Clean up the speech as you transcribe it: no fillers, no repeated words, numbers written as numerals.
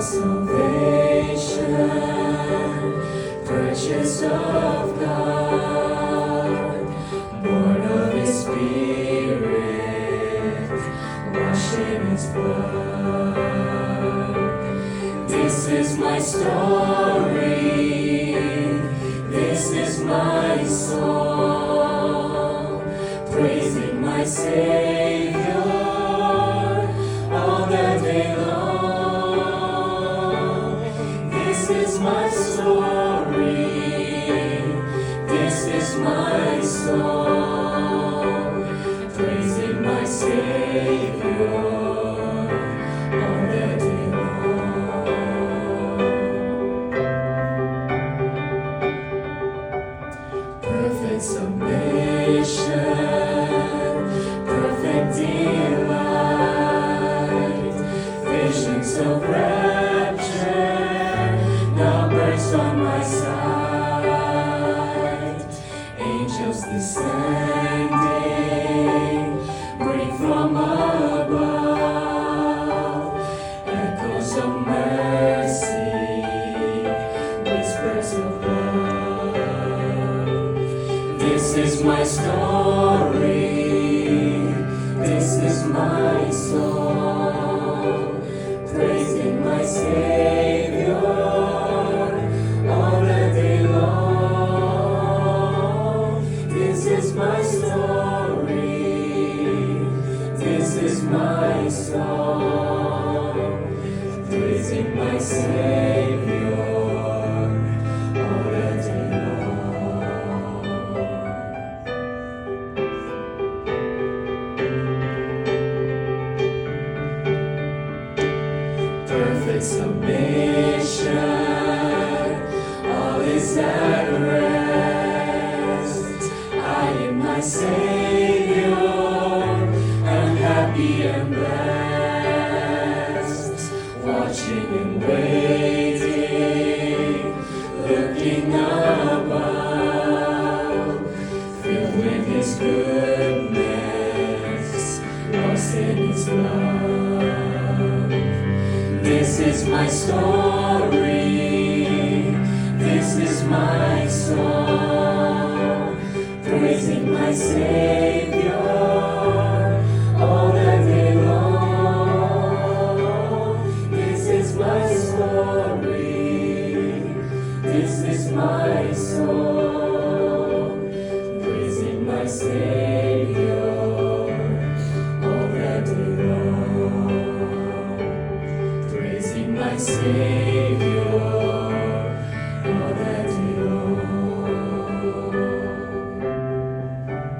Salvation, purchase of God, born of His Spirit, washed in His blood. This is my story, this is my song, praising my Savior all the day long. This is my story, this is my song, praising my Savior all the day long. Perfect submission, perfect delight, visions of rapture now burst on my sight. Angels descending, bring from above, echoes of mercy, whispers of love. This is my story, this is my song, praising my Savior all the day long. This is my story, this is my song, praising my Savior all the day long. Perfect submission, all is at rest. I in my Savior am happy and blessed, watching and waiting, looking above, filled with His goodness, lost in His love. This is my story, this is my song, praising my Savior all the day long. This is my story, this is my song, praising my Savior all the day long. Praising my Savior